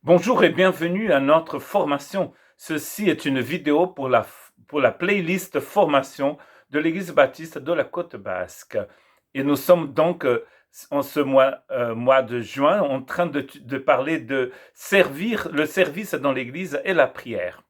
Bonjour et bienvenue à notre formation. Ceci est une vidéo pour la playlist formation de l'Église baptiste de la Côte Basque. Et nous sommes donc en ce mois de juin en train de parler de servir, le service dans l'Église et la prière.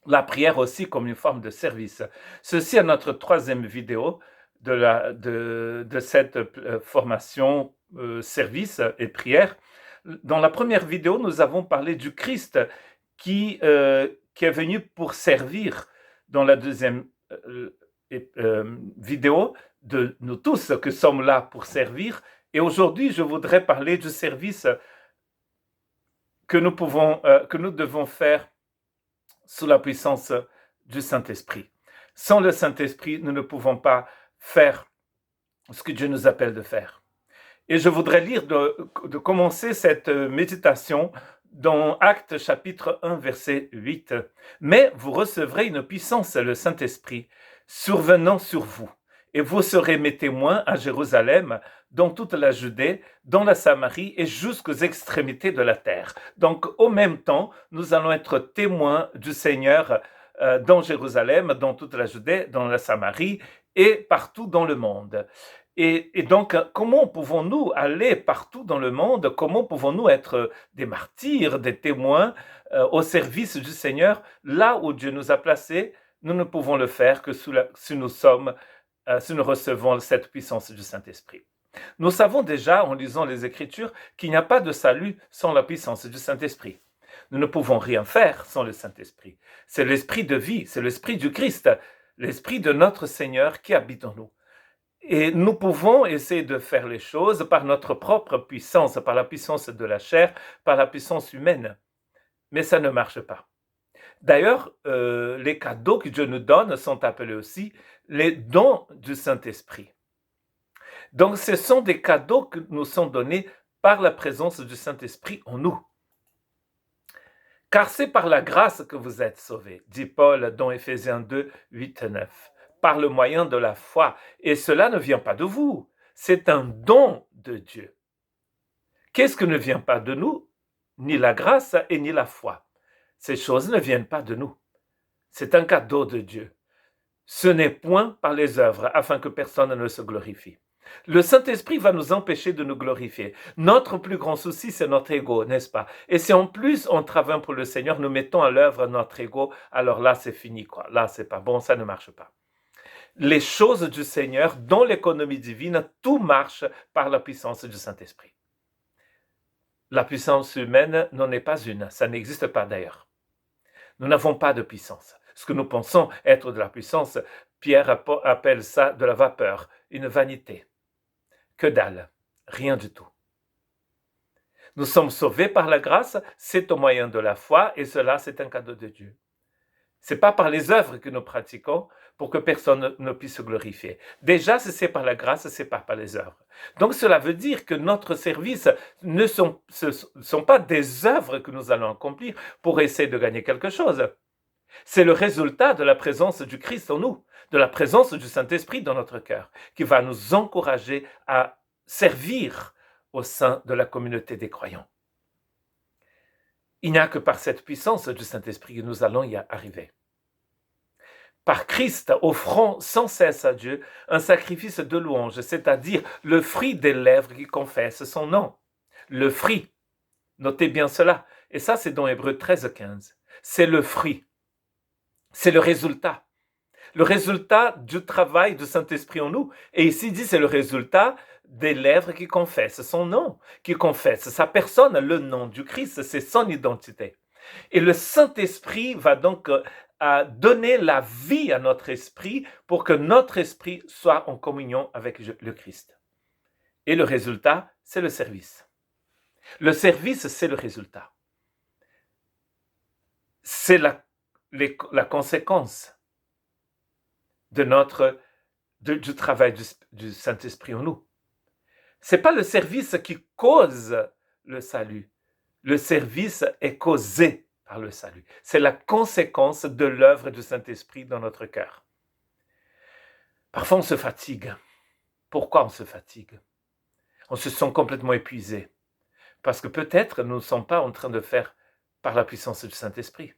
La prière aussi comme une forme de service. Ceci est notre troisième vidéo de cette formation service et prière. Dans la première vidéo, nous avons parlé du Christ qui est venu pour servir. Dans la deuxième vidéo, de nous tous que sommes là pour servir. Et aujourd'hui, je voudrais parler du service que nous devons faire sous la puissance du Saint-Esprit. Sans le Saint-Esprit, nous ne pouvons pas faire ce que Dieu nous appelle de faire. Et je voudrais de commencer cette méditation dans Actes chapitre 1, verset 8. Mais vous recevrez une puissance, le Saint-Esprit, survenant sur vous. Et vous serez mes témoins à Jérusalem, dans toute la Judée, dans la Samarie et jusqu'aux extrémités de la terre. Donc, au même temps, nous allons être témoins du Seigneur dans Jérusalem, dans toute la Judée, dans la Samarie et partout dans le monde. Et donc, comment pouvons-nous aller partout dans le monde? Comment pouvons-nous être des martyrs, des témoins au service du Seigneur, là où Dieu nous a placés? Nous ne pouvons le faire que si nous recevons cette puissance du Saint-Esprit. Nous savons déjà, en lisant les Écritures, qu'il n'y a pas de salut sans la puissance du Saint-Esprit. Nous ne pouvons rien faire sans le Saint-Esprit. C'est l'Esprit de vie, c'est l'Esprit du Christ, l'Esprit de notre Seigneur qui habite en nous. Et nous pouvons essayer de faire les choses par notre propre puissance, par la puissance de la chair, par la puissance humaine. Mais ça ne marche pas. D'ailleurs, les cadeaux que Dieu nous donne sont appelés aussi les dons du Saint-Esprit. Donc, ce sont des cadeaux qui nous sont donnés par la présence du Saint-Esprit en nous. Car c'est par la grâce que vous êtes sauvés, dit Paul dans Éphésiens 2, 8 et 9. Par le moyen de la foi. Et cela ne vient pas de vous. C'est un don de Dieu. Qu'est-ce que ne vient pas de nous? Ni la grâce et ni la foi. Ces choses ne viennent pas de nous. C'est un cadeau de Dieu. Ce n'est point par les œuvres, afin que personne ne se glorifie. Le Saint-Esprit va nous empêcher de nous glorifier. Notre plus grand souci, c'est notre ego, n'est-ce pas? Et si en plus on travaille pour le Seigneur, nous mettons à l'œuvre notre ego, alors là, c'est fini, quoi. Là, c'est pas bon, ça ne marche pas. Les choses du Seigneur, dans l'économie divine, tout marche par la puissance du Saint-Esprit. La puissance humaine n'en est pas une, ça n'existe pas d'ailleurs. Nous n'avons pas de puissance. Ce que nous pensons être de la puissance, Pierre appelle ça de la vapeur, une vanité. Que dalle, rien du tout. Nous sommes sauvés par la grâce, c'est au moyen de la foi, et cela, c'est un cadeau de Dieu. Ce n'est pas par les œuvres que nous pratiquons pour que personne ne puisse se glorifier. Déjà, si c'est par la grâce, c'est pas par les œuvres. Donc cela veut dire que notre service ne sont pas des œuvres que nous allons accomplir pour essayer de gagner quelque chose. C'est le résultat de la présence du Christ en nous, de la présence du Saint-Esprit dans notre cœur, qui va nous encourager à servir au sein de la communauté des croyants. Il n'y a que par cette puissance du Saint-Esprit que nous allons y arriver. Par Christ, offrant sans cesse à Dieu un sacrifice de louange, c'est-à-dire le fruit des lèvres qui confessent son nom. Le fruit, notez bien cela, et ça c'est dans Hébreux 13, 15. C'est le fruit, c'est le résultat du travail du Saint-Esprit en nous. Et ici dit, c'est le résultat des lèvres qui confessent son nom, qui confessent sa personne, le nom du Christ, c'est son identité. Et le Saint-Esprit va donc donner la vie à notre esprit pour que notre esprit soit en communion avec le Christ. Et le résultat, c'est le service. Le service, c'est le résultat. C'est la conséquence du travail du Saint-Esprit en nous. Ce n'est pas le service qui cause le salut. Le service est causé par le salut. C'est la conséquence de l'œuvre du Saint-Esprit dans notre cœur. Parfois, on se fatigue. Pourquoi on se fatigue? On se sent complètement épuisé. Parce que peut-être nous ne sommes pas en train de faire par la puissance du Saint-Esprit.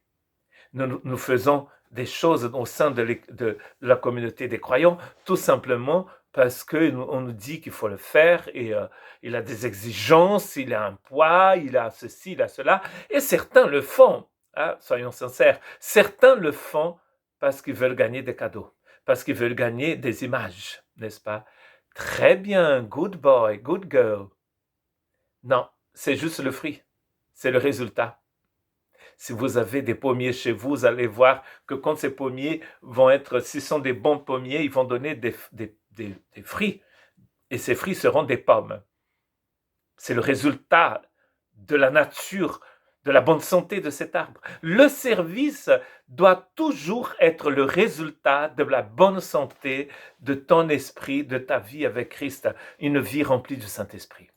Nous faisons des choses au sein de la communauté des croyants, tout simplement parce qu'on nous dit qu'il faut le faire, et il a des exigences, il a un poids, il a ceci, il a cela, et certains le font, hein, soyons sincères, certains le font parce qu'ils veulent gagner des cadeaux, parce qu'ils veulent gagner des images, n'est-ce pas? Très bien, good boy, good girl. Non, c'est juste le fruit, c'est le résultat. Si vous avez des pommiers chez vous, vous allez voir que quand ces pommiers vont être, s'ils sont des bons pommiers, ils vont donner des fruits. Et ces fruits seront des pommes. C'est le résultat de la nature, de la bonne santé de cet arbre. Le service doit toujours être le résultat de la bonne santé de ton esprit, de ta vie avec Christ, une vie remplie du Saint-Esprit.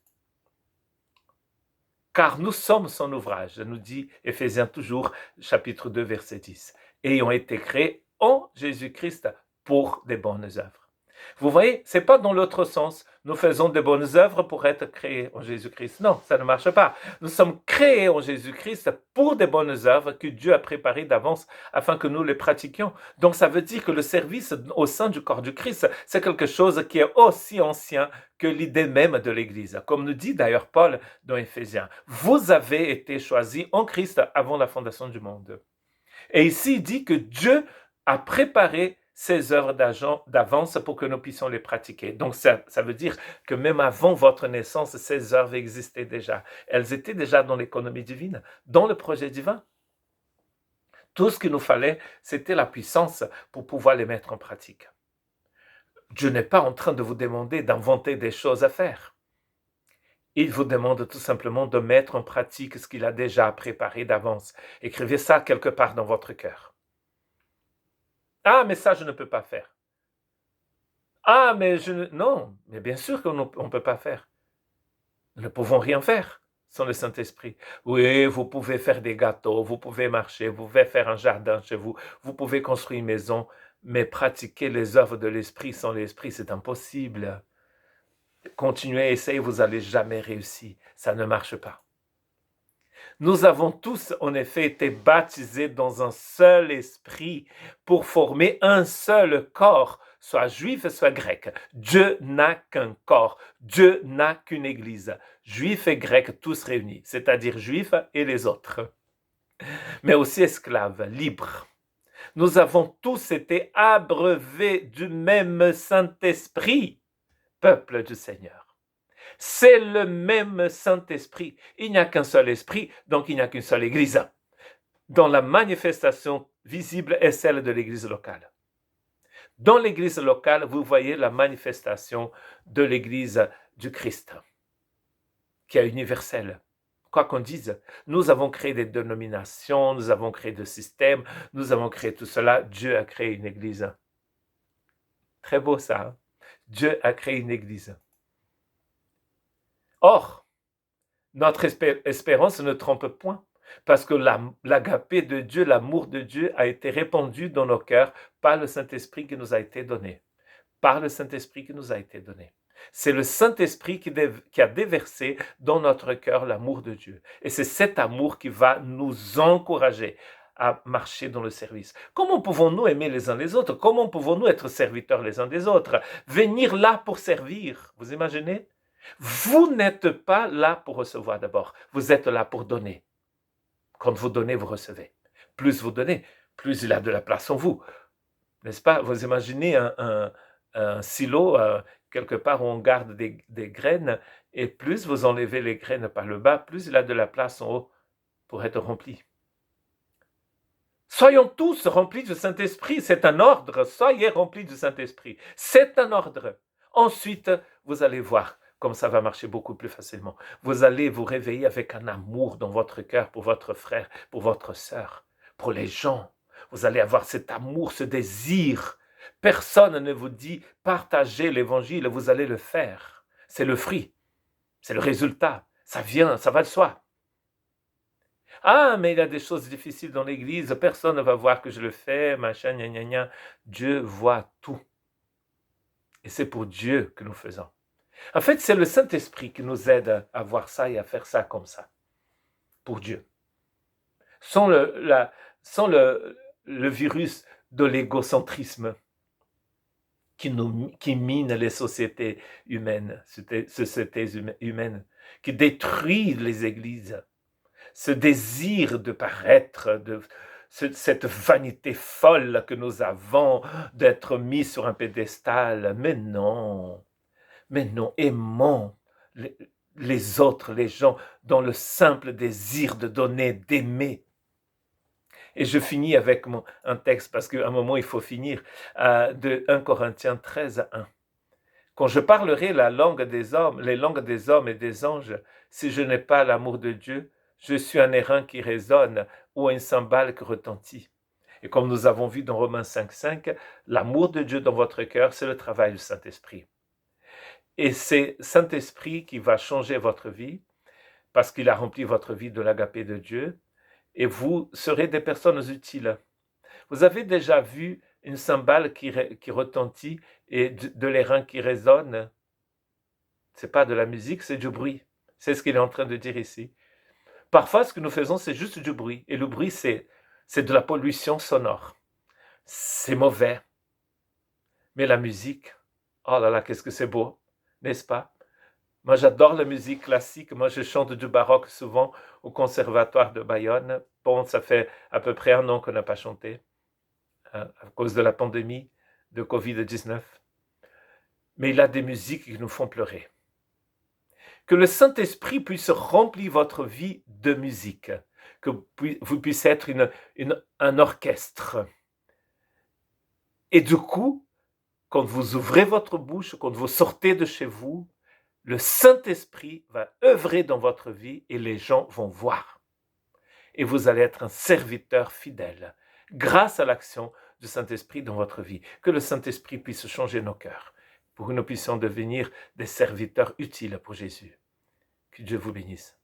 Car nous sommes son ouvrage, nous dit Éphésiens toujours, chapitre 2, verset 10, ayant été créés en Jésus-Christ pour des bonnes œuvres. Vous voyez, ce n'est pas dans l'autre sens. Nous faisons de bonnes œuvres pour être créés en Jésus-Christ. Non, ça ne marche pas. Nous sommes créés en Jésus-Christ pour des bonnes œuvres que Dieu a préparées d'avance afin que nous les pratiquions. Donc ça veut dire que le service au sein du corps du Christ, c'est quelque chose qui est aussi ancien que l'idée même de l'Église. Comme nous dit d'ailleurs Paul dans Éphésiens, vous avez été choisis en Christ avant la fondation du monde. Et ici, il dit que Dieu a préparé ces œuvres d'avance pour que nous puissions les pratiquer. Donc ça veut dire que même avant votre naissance, ces œuvres existaient déjà. Elles étaient déjà dans l'économie divine, dans le projet divin. Tout ce qu'il nous fallait, c'était la puissance pour pouvoir les mettre en pratique. Dieu n'est pas en train de vous demander d'inventer des choses à faire. Il vous demande tout simplement de mettre en pratique ce qu'il a déjà préparé d'avance. Écrivez ça quelque part dans votre cœur. Ah, mais ça, je ne peux pas faire. Ah, mais non, mais bien sûr qu'on ne peut pas faire. Nous ne pouvons rien faire sans le Saint-Esprit. Oui, vous pouvez faire des gâteaux, vous pouvez marcher, vous pouvez faire un jardin chez vous, vous pouvez construire une maison, mais pratiquer les œuvres de l'Esprit sans l'Esprit, c'est impossible. Continuez à essayer, vous n'allez jamais réussir. Ça ne marche pas. Nous avons tous, en effet, été baptisés dans un seul esprit pour former un seul corps, soit juif, soit grec. Dieu n'a qu'un corps. Dieu n'a qu'une église. Juifs et grecs, tous réunis, c'est-à-dire juifs et les autres. Mais aussi esclaves, libres. Nous avons tous été abreuvés du même Saint-Esprit, peuple du Seigneur. C'est le même Saint-Esprit. Il n'y a qu'un seul esprit, donc il n'y a qu'une seule église. Dont la manifestation visible est celle de l'église locale. Dans l'église locale, vous voyez la manifestation de l'église du Christ, qui est universelle. Quoi qu'on dise, nous avons créé des dénominations, nous avons créé des systèmes, nous avons créé tout cela. Dieu a créé une église. Très beau ça. Hein? Dieu a créé une église. Or, notre espérance ne trompe point, parce que l'agapé de Dieu, l'amour de Dieu a été répandu dans nos cœurs par le Saint-Esprit qui nous a été donné. Par le Saint-Esprit qui nous a été donné. C'est le Saint-Esprit qui a déversé dans notre cœur l'amour de Dieu. Et c'est cet amour qui va nous encourager à marcher dans le service. Comment pouvons-nous aimer les uns les autres? Comment pouvons-nous être serviteurs les uns des autres? Venir là pour servir, vous imaginez? Vous n'êtes pas là pour recevoir d'abord, vous êtes là pour donner. Quand vous donnez, vous recevez. Plus vous donnez, plus il a de la place en vous. N'est-ce pas? Vous imaginez un silo, quelque part où on garde des graines, et plus vous enlevez les graines par le bas, plus il a de la place en haut pour être rempli. Soyons tous remplis du Saint-Esprit, c'est un ordre, soyez remplis du Saint-Esprit, c'est un ordre. Ensuite, vous allez voir comme ça va marcher beaucoup plus facilement. Vous allez vous réveiller avec un amour dans votre cœur pour votre frère, pour votre sœur, pour les gens. Vous allez avoir cet amour, ce désir. Personne ne vous dit partagez l'évangile, vous allez le faire. C'est le fruit, c'est le résultat. Ça vient, ça va de soi. Ah, mais il y a des choses difficiles dans l'église, personne ne va voir que je le fais, machin, gna gna gna. Dieu voit tout. Et c'est pour Dieu que nous faisons. En fait, c'est le Saint-Esprit qui nous aide à voir ça et à faire ça comme ça, pour Dieu. Sans le virus de l'égocentrisme qui mine les sociétés humaines, qui détruit les églises, ce désir de paraître, cette vanité folle que nous avons d'être mis sur un pédestal. Mais non, aimons les, les autres, les gens, dans le simple désir de donner, d'aimer. Et je finis avec un texte, parce qu'à un moment il faut finir, de 1 Corinthiens 13:1. Quand je parlerai la langue des hommes, les langues des hommes et des anges, si je n'ai pas l'amour de Dieu, je suis un airain qui résonne ou un cymbale qui retentit. Et comme nous avons vu dans Romains 5:5, l'amour de Dieu dans votre cœur, c'est le travail du Saint-Esprit. Et c'est Saint-Esprit qui va changer votre vie, parce qu'il a rempli votre vie de l'agapé de Dieu, et vous serez des personnes utiles. Vous avez déjà vu une cymbale qui retentit et de l'airain qui résonne? C'est pas de la musique, c'est du bruit. C'est ce qu'il est en train de dire ici. Parfois, ce que nous faisons, c'est juste du bruit. Et le bruit, c'est de la pollution sonore. C'est mauvais. Mais la musique, oh là là, qu'est-ce que c'est beau, n'est-ce pas? Moi, j'adore la musique classique. Moi, je chante du baroque souvent au conservatoire de Bayonne. Bon, ça fait à peu près 1 an qu'on n'a pas chanté, à cause de la pandémie de Covid-19. Mais il y a des musiques qui nous font pleurer. Que le Saint-Esprit puisse remplir votre vie de musique, que vous puissiez être un orchestre. Et du coup, quand vous ouvrez votre bouche, quand vous sortez de chez vous, le Saint-Esprit va œuvrer dans votre vie et les gens vont voir. Et vous allez être un serviteur fidèle grâce à l'action du Saint-Esprit dans votre vie. Que le Saint-Esprit puisse changer nos cœurs pour que nous puissions devenir des serviteurs utiles pour Jésus. Que Dieu vous bénisse.